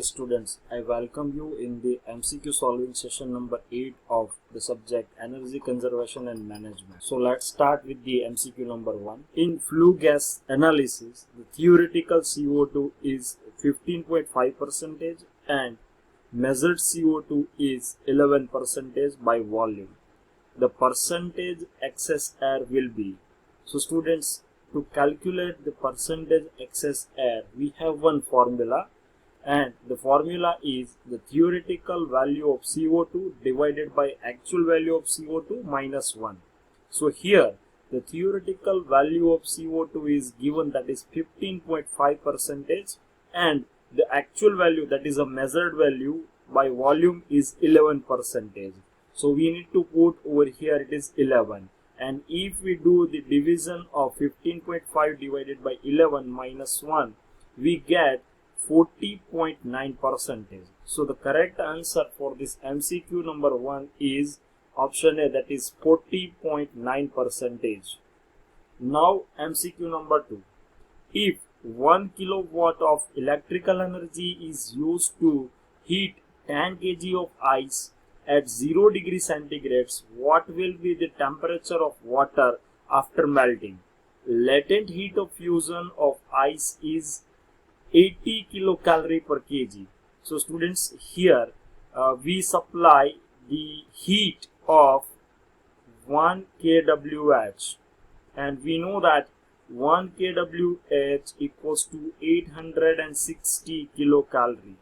Dear students, I welcome you in the MCQ solving session number 8 of the subject Energy Conservation and Management. So let's start with the MCQ number 1. In flue gas analysis, the theoretical CO2 is 15.5% and measured CO2 is 11% by volume. The percentage excess air will be. So students, to calculate the percentage excess air, we have one formula, and the formula is the theoretical value of CO2 divided by actual value of CO2 minus 1. So here the theoretical value of CO2 is given, that is 15.5%, and the actual value, that is a measured value by volume, is 11%. So we need to put over here it is 11, and if we do the division of 15.5 divided by 11 minus 1, we get 40.9%. So the correct answer for this MCQ number 1 is option A, that is 40.9%. Now MCQ number 2. If 1 kilowatt of electrical energy is used to heat 10 kg of ice at 0 degree centigrade, what will be the temperature of water after melting? Latent heat of fusion of ice is 80 kilocalorie per kg. So students, here we supply the heat of 1 kWh, and we know that 1 kWh equals to 860 kilocalorie,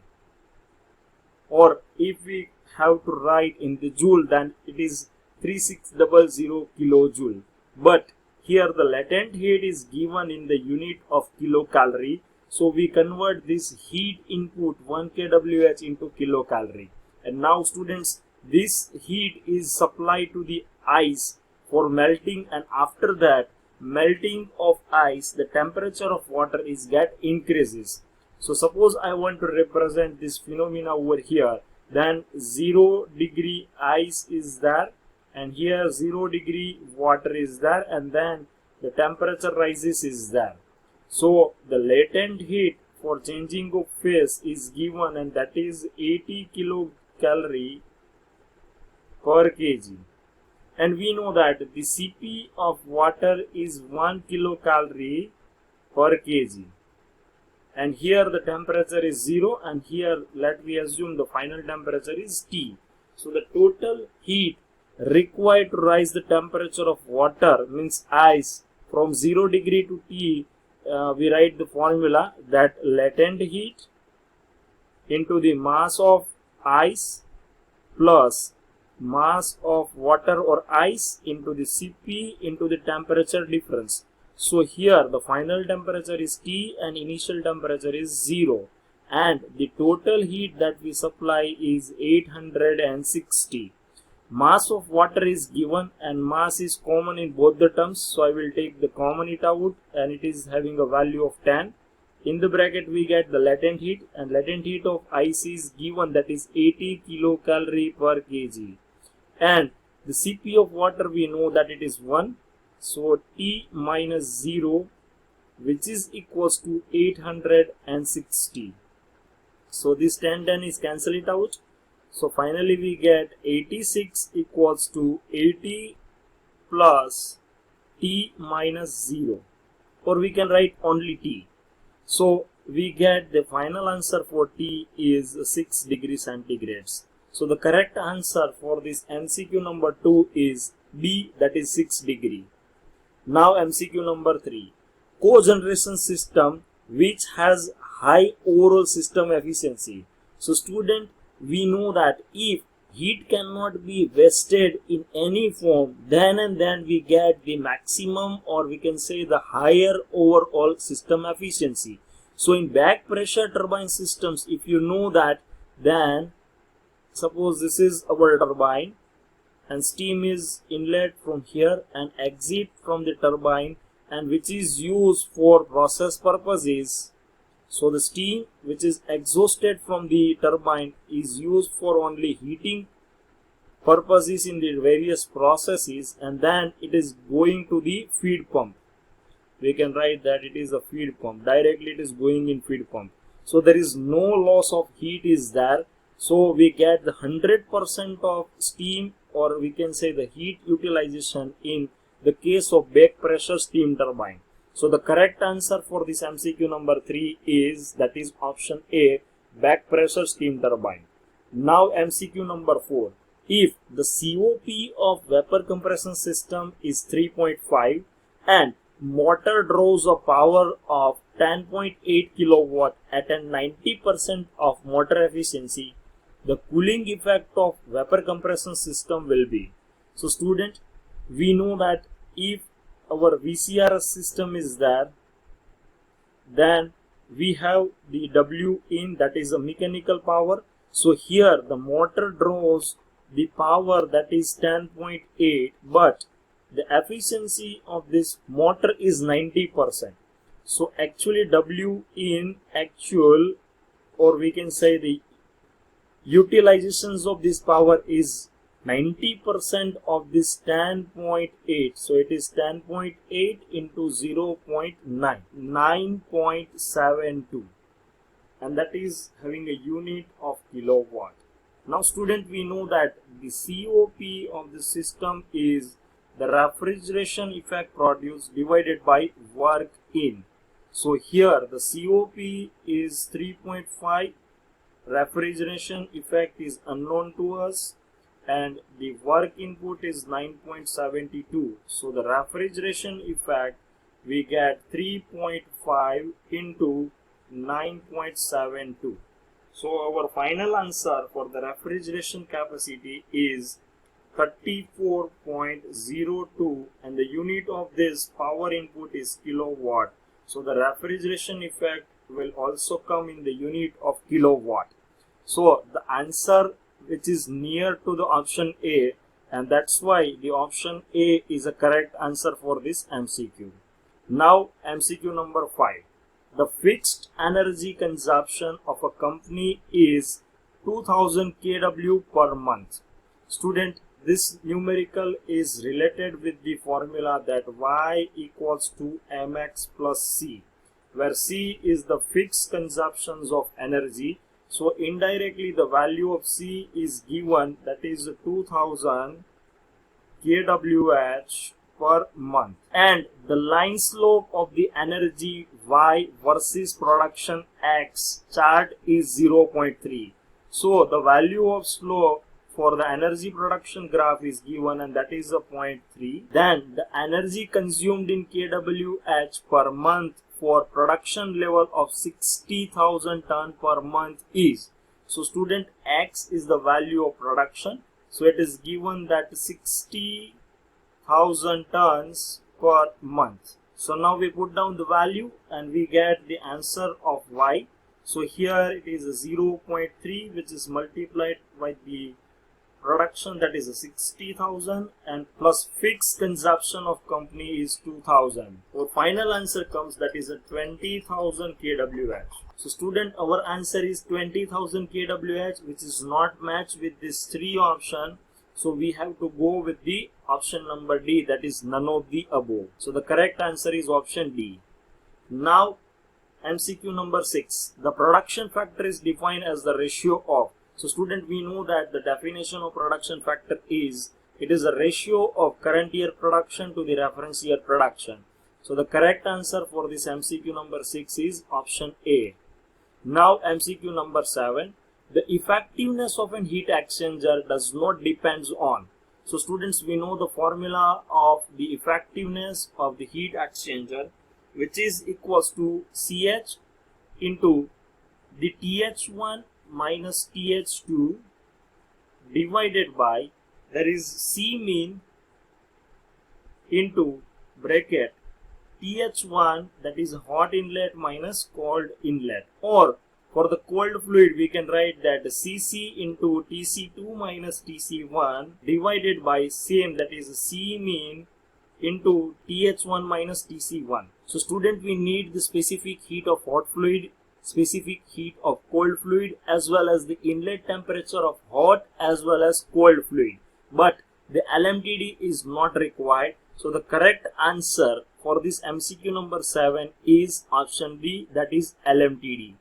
or if we have to write in the joule, then it is 3600 kilojoule. But here the latent heat is given in the unit of kilocalorie, so we convert this heat input 1 kWh into kilocalorie. And now students, this heat is supplied to the ice for melting, and after that melting of ice, the temperature of water is increases. So suppose I want to represent this phenomena over here, then 0 degree ice is there, and here 0 degree water is there, and then the temperature rises is there. So the latent heat for changing of phase is given, and that is 80 kilocalorie per kg. And we know that the Cp of water is 1 kilocalorie per kg. And here the temperature is 0, and here let me assume the final temperature is T. So the total heat required to rise the temperature of water, means ice, from 0 degree to T, we write the formula that latent heat into the mass of ice plus mass of water or ice into the Cp into the temperature difference. So here the final temperature is T and initial temperature is 0, and the total heat that we supply is 860. Mass of water is given, and mass is common in both the terms, so I will take the common it out, and it is having a value of 10. In the bracket we get the latent heat, and latent heat of ice is given, that is 80 kilocalorie per kg. And the Cp of water we know that it is 1. So T minus 0, which is equals to 860. So this 10 is cancel it out. So finally we get 86 equals to 80 plus T minus 0, or we can write only T. So we get the final answer for T is 6 degrees centigrade. So the correct answer for this MCQ number 2 is B, that is 6 degree. Now MCQ number 3. Cogeneration system which has high overall system efficiency. So student, we know that if heat cannot be wasted in any form, then and then we get the maximum, or we can say the higher overall system efficiency. So in back pressure turbine systems, if you know that, then suppose this is our turbine, and steam is inlet from here and exit from the turbine, and which is used for process purposes. So the steam which is exhausted from the turbine is used for only heating purposes in the various processes, and then it is going to the feed pump. We can write that it is a feed pump. Directly it is going in feed pump. So there is no loss of heat is there. So we get the 100% of steam, or we can say the heat utilization in the case of back pressure steam turbine. So the correct answer for this MCQ number 3 is, that is option A, back pressure steam turbine. Now MCQ number 4. If the COP of vapor compression system is 3.5 and motor draws a power of 10.8 kilowatt at a 90% of motor efficiency, the cooling effect of vapor compression system will be. So student, we know that if our VCRS system is there, then we have the W in, that is a mechanical power. So here the motor draws the power that is 10.8, but the efficiency of this motor is 90%. So actually W in actual, or we can say the utilizations of this power is 90% of this 10.8. So it is 10.8 into 0.9, 9.72, and that is having a unit of kilowatt. Now student, we know that the COP of the system is the refrigeration effect produced divided by work in. So here the COP is 3.5, refrigeration effect is unknown to us, and the work input is 9.72. So the refrigeration effect we get 3.5 into 9.72. So our final answer for the refrigeration capacity is 34.02, and the unit of this power input is kilowatt. So the refrigeration effect will also come in the unit of kilowatt. So the answer which is near to the option A, and that's why the option A is a correct answer for this MCQ. Now MCQ number 5. The fixed energy consumption of a company is 2000 kW per month. Student, this numerical is related with the formula that Y equals to mx plus C, where C is the fixed consumptions of energy. So indirectly the value of C is given, that is 2000 kWh per month, and the line slope of the energy Y versus production X chart is 0.3. So the value of slope for the energy production graph is given, and that is a 0.3. Then the energy consumed in kWh per month for production level of 60,000 ton per month is. So student, X is the value of production. So it is given that 60,000 tons per month. So now we put down the value and we get the answer of Y. So here it is a 0.3, which is multiplied by the production, that is a 60,000, and plus fixed consumption of company is 2,000. Our final answer comes, that is a 20,000 kWh. So student, our answer is 20,000 kWh, which is not matched with this 3 option. So we have to go with the option number D, that is none of the above. So the correct answer is option D. Now MCQ number 6. The production factor is defined as the ratio of. So student, we know that the definition of production factor is, it is a ratio of current year production to the reference year production. So the correct answer for this MCQ number 6 is option A. Now MCQ number 7. The effectiveness of an heat exchanger does not depend on. So students, we know the formula of the effectiveness of the heat exchanger, which is equals to CH into the TH1 minus TH2 divided by, there is C mean into bracket TH1, that is hot inlet minus cold inlet, or for the cold fluid we can write that Cc into Tc2 minus Tc1 divided by same, that is C mean into TH1 minus Tc1. So student, we need the specific heat of hot fluid, specific heat of cold fluid, as well as the inlet temperature of hot as well as cold fluid, but the LMTD is not required. So the correct answer for this MCQ number 7 is option B, that is LMTD.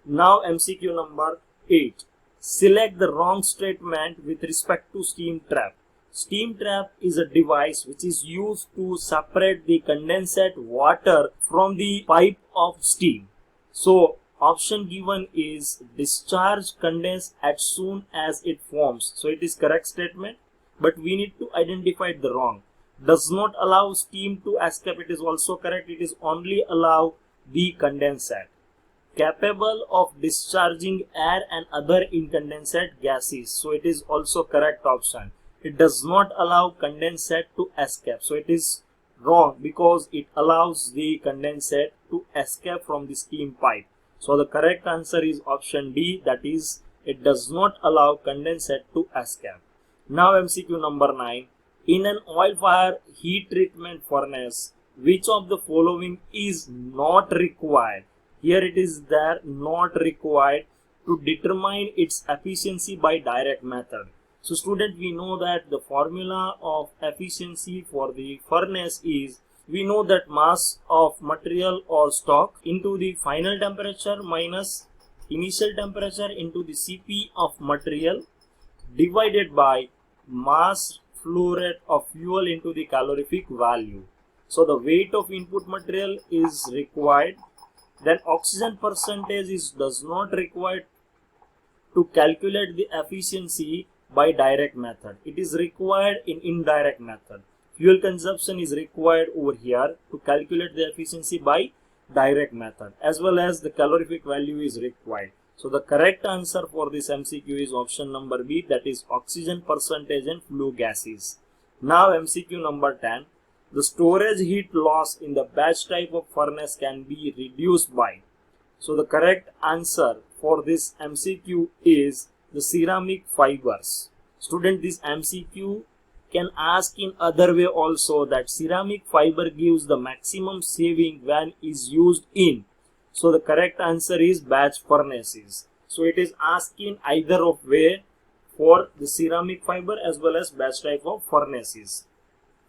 Now MCQ number 8. Select the wrong statement with respect to steam trap. Steam trap is a device which is used to separate the condensate water from the pipe of steam. So option given is discharge condense as soon as it forms. So it is correct statement, but we need to identify the wrong. Does not allow steam to escape. It is also correct. It is only allow the condensate. Capable of discharging air and other incandescent gases. So it is also correct option. It does not allow condensate to escape. So it is wrong because it allows the condensate to escape from the steam pipe. So the correct answer is option D, that is it does not allow condensate to escape. Now MCQ number 9. In an oil fire heat treatment furnace, which of the following is not required? Here it is there, not required, to determine its efficiency by direct method. So student, we know that the formula of efficiency for the furnace is, we know that mass of material or stock into the final temperature minus initial temperature into the Cp of material divided by mass flow rate of fuel into the calorific value. So the weight of input material is required. Then oxygen percentage does not require to calculate the efficiency by direct method. It is required in indirect method. Fuel consumption is required over here to calculate the efficiency by direct method, as well as the calorific value is required. So the correct answer for this MCQ is option number B, that is oxygen percentage and flue gases. Now MCQ number 10. The storage heat loss in the batch type of furnace can be reduced by. So the correct answer for this MCQ is the ceramic fibers. Student, this MCQ can ask in other way also, that ceramic fiber gives the maximum saving when is used in. So the correct answer is batch furnaces. So it is asking either of way for the ceramic fiber as well as batch type of furnaces,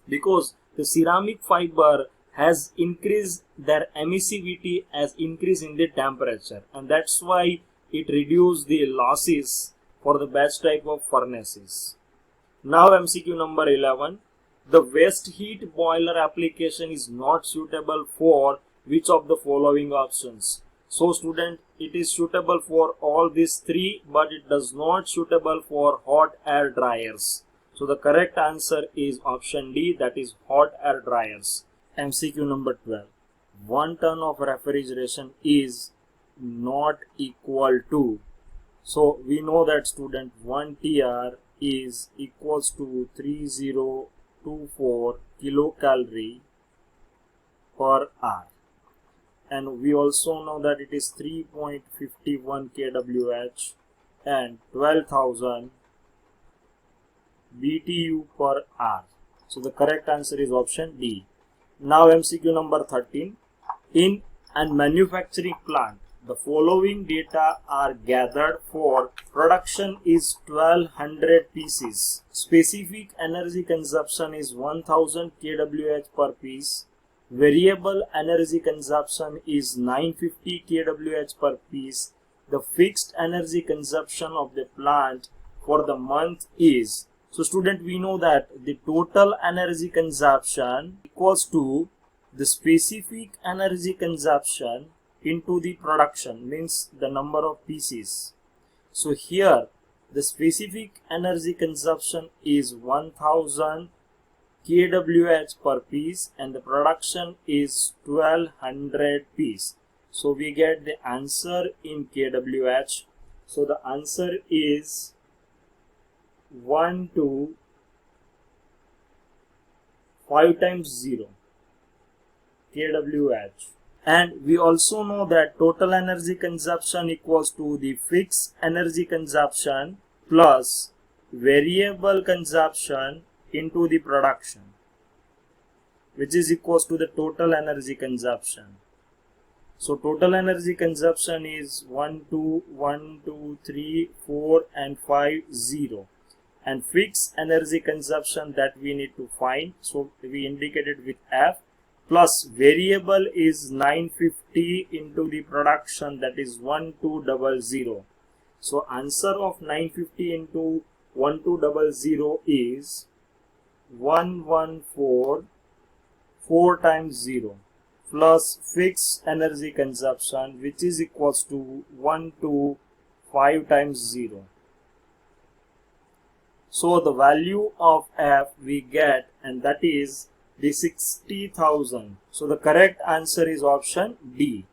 because the ceramic fiber has increased their emissivity as increase in the temperature, and that's why it reduced the losses for the batch type of furnaces. Now MCQ number 11. The waste heat boiler application is not suitable for which of the following options? So student, it is suitable for all these three, but it does not suitable for hot air dryers. So the correct answer is option D, that is hot air dryers. MCQ number 12. 1 ton of refrigeration is not equal to. So we know that student, 1 TR is equals to 3024 kilocalorie per hour. And we also know that it is 3.51 kWh and 12,000 BTU per hour. So the correct answer is option D. Now MCQ number 13. In a manufacturing plant, the following data are gathered for production is 1200 pieces. Specific energy consumption is 1000 kWh per piece. Variable energy consumption is 950 kWh per piece. The fixed energy consumption of the plant for the month is. So student, we know that the total energy consumption equals to the specific energy consumption into the production, means the number of pieces. So here the specific energy consumption is 1000 kWh per piece and the production is 1200 piece. So we get the answer in kWh. So the answer is 1 to 5 times 0 kWh. And we also know that total energy consumption equals to the fixed energy consumption plus variable consumption into the production, which is equals to the total energy consumption. So total energy consumption is 1, 2, 1, 2, 3, 4 and 5, 0. And fixed energy consumption that we need to find, so we indicated with F, plus variable is 950 into the production, that is 1200. So answer of 950 into 1200 is 114 4 times 0 plus fixed energy consumption, which is equals to 125 times 0. So the value of F we get, and that is the 60,000. So the correct answer is option D.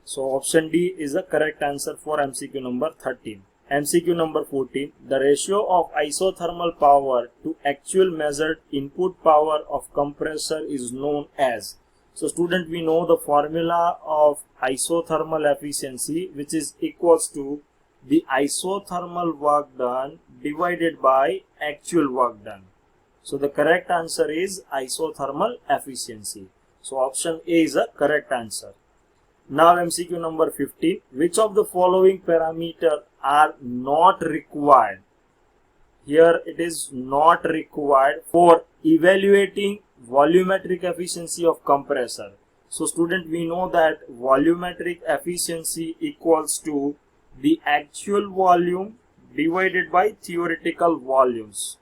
So option D is the correct answer for MCQ number 13. MCQ number 14. The ratio of isothermal power to actual measured input power of compressor is known as. So student, we know the formula of isothermal efficiency, which is equals to the isothermal work done divided by actual work done. So the correct answer is isothermal efficiency. So option A is the correct answer. Now MCQ number 15. Which of the following parameters are not required? Here it is not required for evaluating volumetric efficiency of compressor. So student, we know that volumetric efficiency equals to the actual volume divided by theoretical volumes.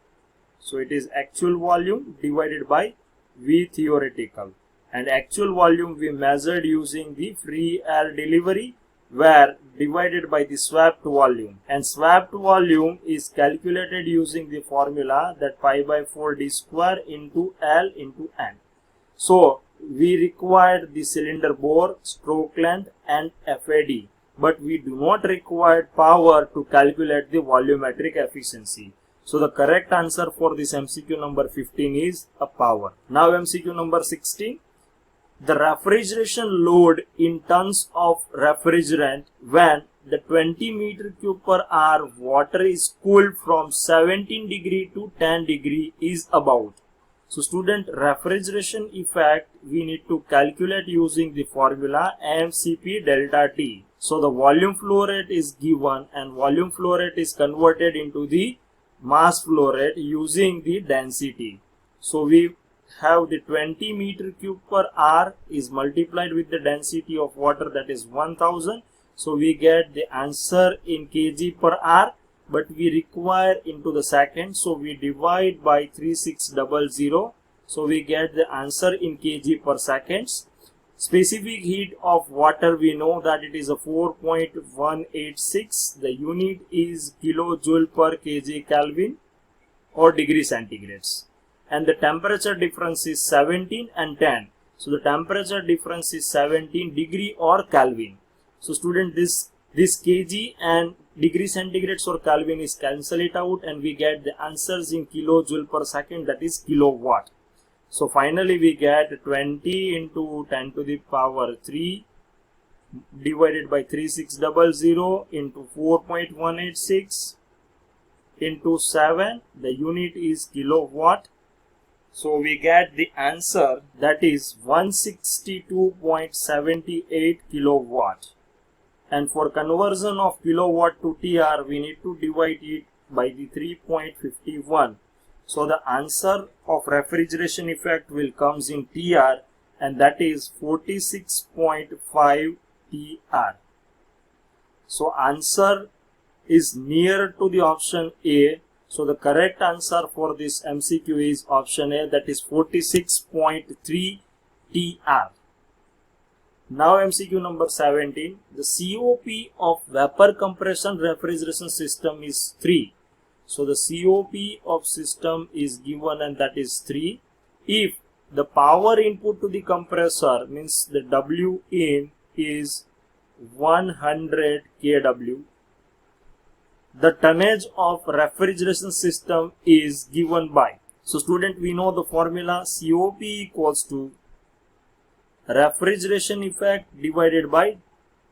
So it is actual volume divided by V theoretical, and actual volume we measured using the free air delivery, where divided by the swapped volume, and swapped volume is calculated using the formula that pi by 4 d square into L into N. So we required the cylinder bore, stroke length and FAD, but we do not require power to calculate the volumetric efficiency. So the correct answer for this MCQ number 15 is a power. Now MCQ number 16. The refrigeration load in tons of refrigerant when the 20 meter cube per hour water is cooled from 17 degree to 10 degree is about. So student, refrigeration effect we need to calculate using the formula mCp delta T. So the volume flow rate is given, and volume flow rate is converted into the mass flow rate using the density. So we have the 20 meter cube per hour is multiplied with the density of water, that is 1000. So we get the answer in kg per hour, but we require into the second. So we divide by 3600. So we get the answer in kg per seconds. Specific heat of water, we know that it is a 4.186. The unit is kilojoule per kg Kelvin or degree centigrades. And the temperature difference is 17 and 10. So the temperature difference is 17 degree or Kelvin. So student, this kg and degree centigrades or Kelvin is cancel it out, and we get the answers in kilojoule per second, that is kilowatt. So finally we get 20 into 10 to the power 3 divided by 3600 into 4.186 into 7. The unit is kilowatt. So we get the answer, that is 162.78 kilowatt. And for conversion of kilowatt to TR, we need to divide it by the 3.51. So the answer of refrigeration effect will comes in TR, and that is 46.5 TR. So answer is near to the option A. So the correct answer for this MCQ is option A, that is 46.3 TR. Now MCQ number 17. The COP of vapor compression refrigeration system is 3. So the COP of system is given, and that is 3. If the power input to the compressor, means the W in is 100 kW, the tonnage of refrigeration system is given by. So student, we know the formula COP equals to refrigeration effect divided by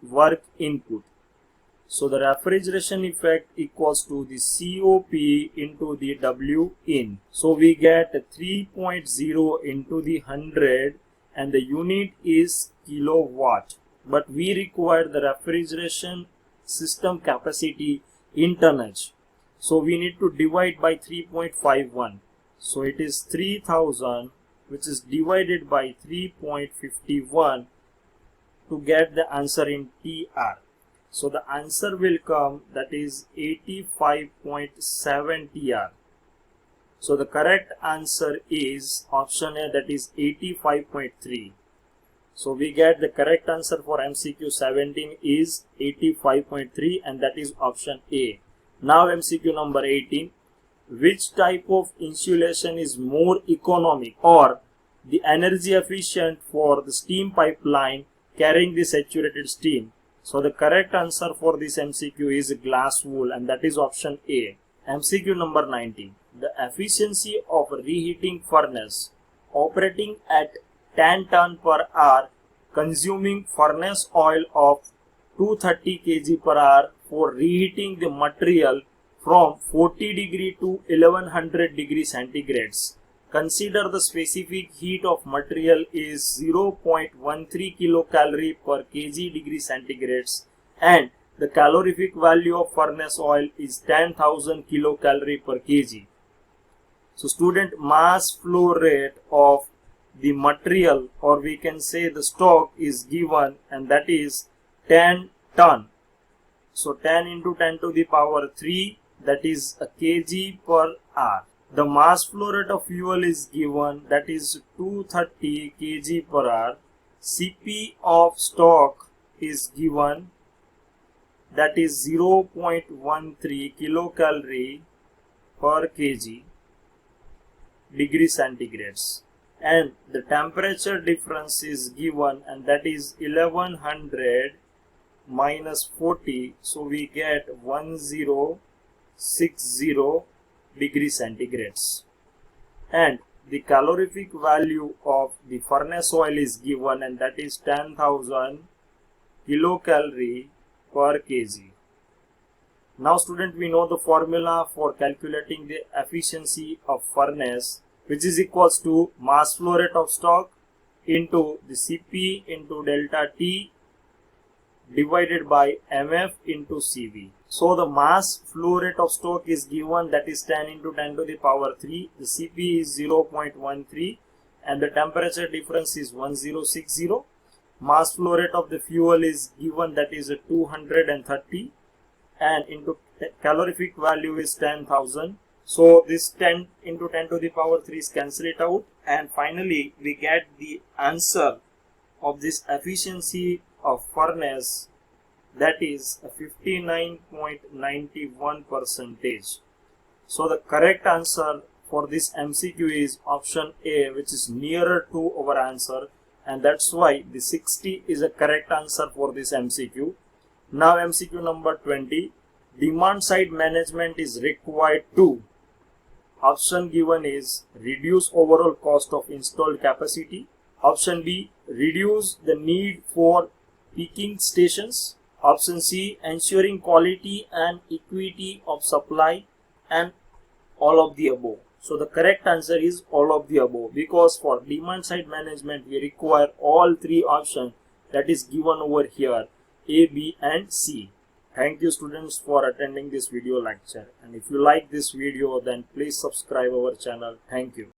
work input. So the refrigeration effect equals to the COP into the W in. So we get 3.0 into the 100, and the unit is kilowatt. But we require the refrigeration system capacity in tonnage. So we need to divide by 3.51. So it is 3000 which is divided by 3.51 to get the answer in TR. So the answer will come, that is 85.7 TR. So the correct answer is option A, that is 85.3. So we get the correct answer for MCQ 17 is 85.3, and that is option A. Now MCQ number 18. Which type of insulation is more economic or the energy efficient for the steam pipeline carrying the saturated steam? So the correct answer for this MCQ is glass wool, and that is option A. MCQ number 19. The efficiency of a reheating furnace operating at 10 ton per hour consuming furnace oil of 230 kg per hour for reheating the material from 40 degree to 1100 degree centigrades. Consider the specific heat of material is 0.13 kilocalorie per kg degree centigrades, and the calorific value of furnace oil is 10,000 kilocalorie per kg. So student, mass flow rate of the material, or we can say the stock, is given, and that is 10 ton. So 10 into 10 to the power 3, that is a kg per hour. The mass flow rate of fuel is given, that is 230 kg per hour. Cp of stock is given, that is 0.13 kilocalorie per kg degree centigrades, and the temperature difference is given, and that is 1100 minus 40, so we get 1060 degree centigrades, and the calorific value of the furnace oil is given, and that is 10,000 kilocalorie per kg. Now student, we know the formula for calculating the efficiency of furnace, which is equals to mass flow rate of stock into the Cp into delta T divided by Mf into Cv. So the mass flow rate of stock is given, that is 10 into 10 to the power 3. The Cp is 0.13 and the temperature difference is 1060. Mass flow rate of the fuel is given, that is 230, and into calorific value is 10,000. So this 10 into 10 to the power 3 is cancel it out, and finally we get the answer of this efficiency of furnace, that is 59.91%. So the correct answer for this MCQ is option A, which is nearer to our answer, and that's why the 60 is a correct answer for this MCQ. Now MCQ number 20. Demand side management is required to. Option given is reduce overall cost of installed capacity. Option B, reduce the need for peaking stations. Option C, ensuring quality and equity of supply, and all of the above. So the correct answer is all of the above, because for demand side management we require all three options that is given over here, A, B and C. Thank you students for attending this video lecture, and if you like this video then please subscribe our channel. Thank you.